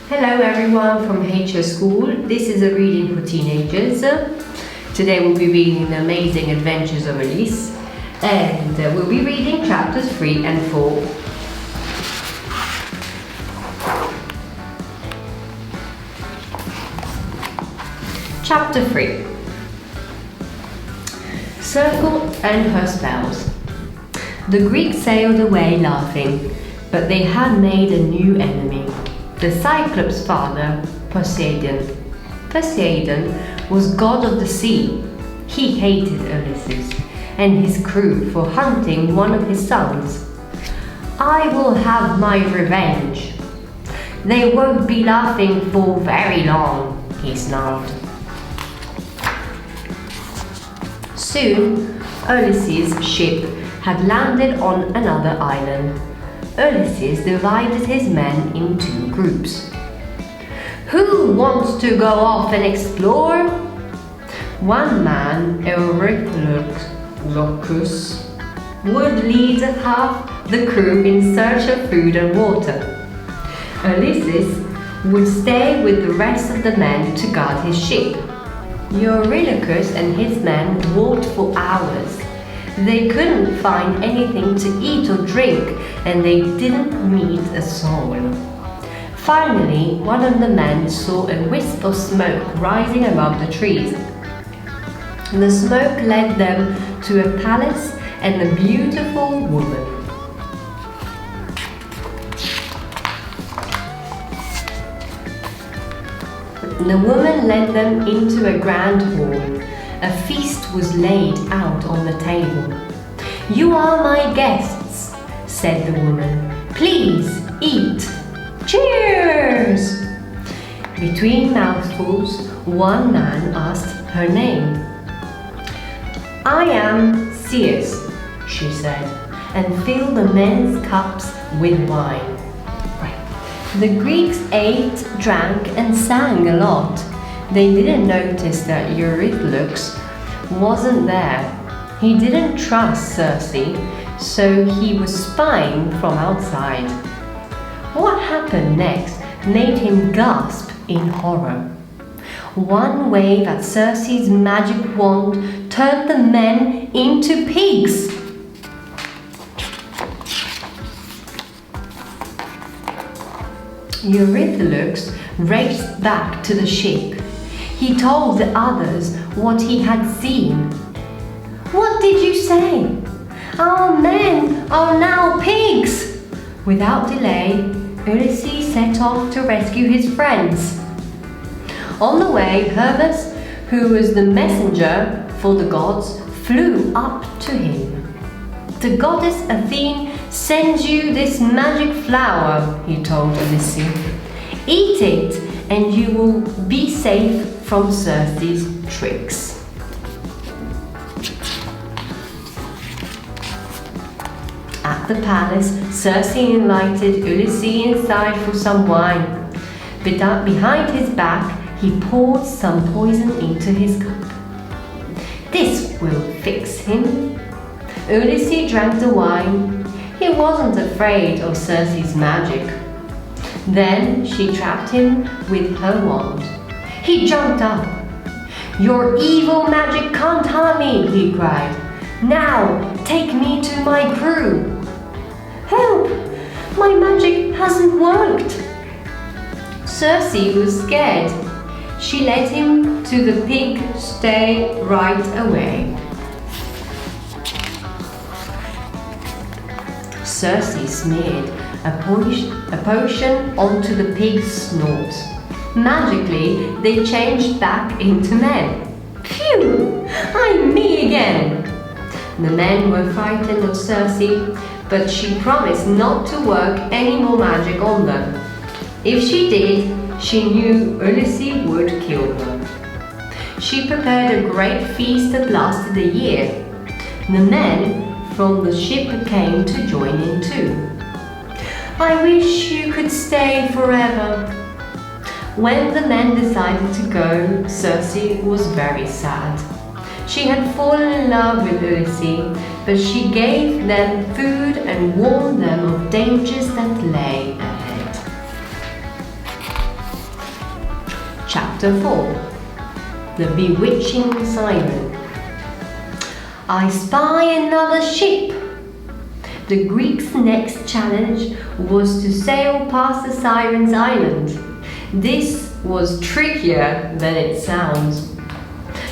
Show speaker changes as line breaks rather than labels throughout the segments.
Hello everyone from HS School. This is a reading for teenagers. Today we'll be reading The Amazing Adventures of Ulysses, and we'll be reading chapters 3 and 4. Chapter 3. Circle and her spells. The Greeks sailed away laughing, but they had made a new enemy. The Cyclops' father, Poseidon. Poseidon was god of the sea. He hated Ulysses and his crew for hunting one of his sons. "I will have my revenge. They won't be laughing for very long," he snarled. Soon, Ulysses' ship had landed on another island. Ulysses divided his men in 2 groups. "Who wants to go off and explore?" One man, Eurylochus, would lead half the crew in search of food and water. Ulysses would stay with the rest of the men to guard his ship. Eurylochus and his men walked for hours. They couldn't find anything to eat or drink, and they didn't meet a soul. Finally, one of the men saw a wisp of smoke rising above the trees. The smoke led them to a palace and a beautiful woman. The woman led them into a grand hall. A feast was laid out on the table. "You are my guests," said the woman. "Please eat. Cheers!" Between mouthfuls, one man asked her name. "I am Zeus," she said, and filled the men's cups with wine. The Greeks ate, drank, and sang a lot. They didn't notice that Eurylochus wasn't there. He didn't trust Circe, so he was spying from outside. What happened next made him gasp in horror. One wave at Circe's magic wand turned the men into pigs. Eurylochus raced back to the ship. He told the others what he had seen. "What did you say? Our men are now pigs!" Without delay, Ulysses set off to rescue his friends. On the way, Hermes, who was the messenger for the gods, flew up to him. "The goddess Athene sends you this magic flower," he told Ulysses. "Eat it, and you will be safe from Circe's tricks." At the palace, Circe invited Ulysses inside for some wine. Behind his back, he poured some poison into his cup. "This will fix him." Ulysses drank the wine. He wasn't afraid of Circe's magic. Then she trapped him with her wand. He jumped up. "Your evil magic can't harm me," he cried. "Now take me to my crew." "Help! My magic hasn't worked." Circe was scared. She led him to the pig sty right away. Circe smeared a potion onto the pig's snout. Magically, they changed back into men. "Phew! I'm me again!" The men were frightened of Circe, but she promised not to work any more magic on them. If she did, she knew Ulysses would kill her. She prepared a great feast that lasted a year. The men from the ship came to join in too. "I wish you could stay forever." When the men decided to go, Circe was very sad. She had fallen in love with Ulysses, but she gave them food and warned them of dangers that lay ahead. Chapter 4. The Bewitching Siren. I spy another ship. The Greeks' next challenge was to sail past the Sirens' island. This was trickier than it sounds.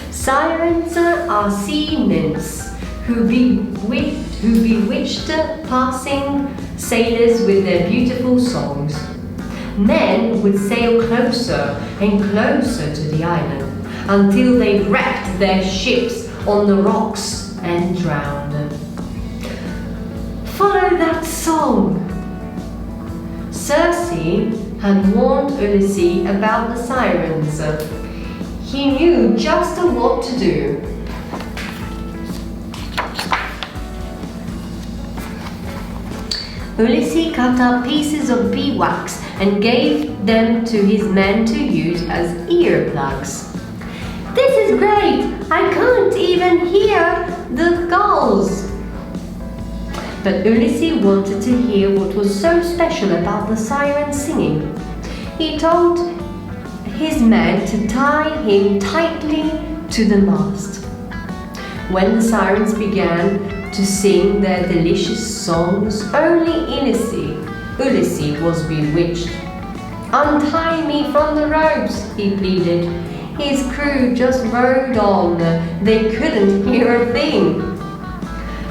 Sirens are sea nymphs who bewitched passing sailors with their beautiful songs. Men would sail closer and closer to the island until they wrecked their ships on the rocks and drowned. Follow that song! Circe had warned Ulysses about the sirens. He knew just what to do. Ulysses cut up pieces of beeswax and gave them to his men to use as earplugs. This is great! I can't even hear the gulls! But Ulysses wanted to hear what was so special about the sirens singing. He told his men to tie him tightly to the mast. When the sirens began to sing their delicious songs, only Ulysses was bewitched. Untie me from the ropes, he pleaded. His crew just rode on. They couldn't hear a thing.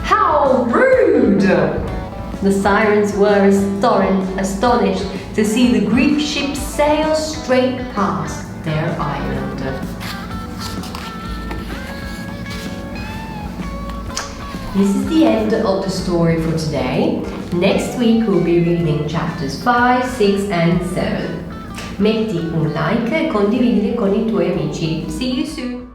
How rude! The sirens were astonished to see the Greek ship sail straight past their island. This is the end of the story for today. Next week we'll be reading chapters 5, 6 and 7. Metti un like e condividili con i tuoi amici. See you soon!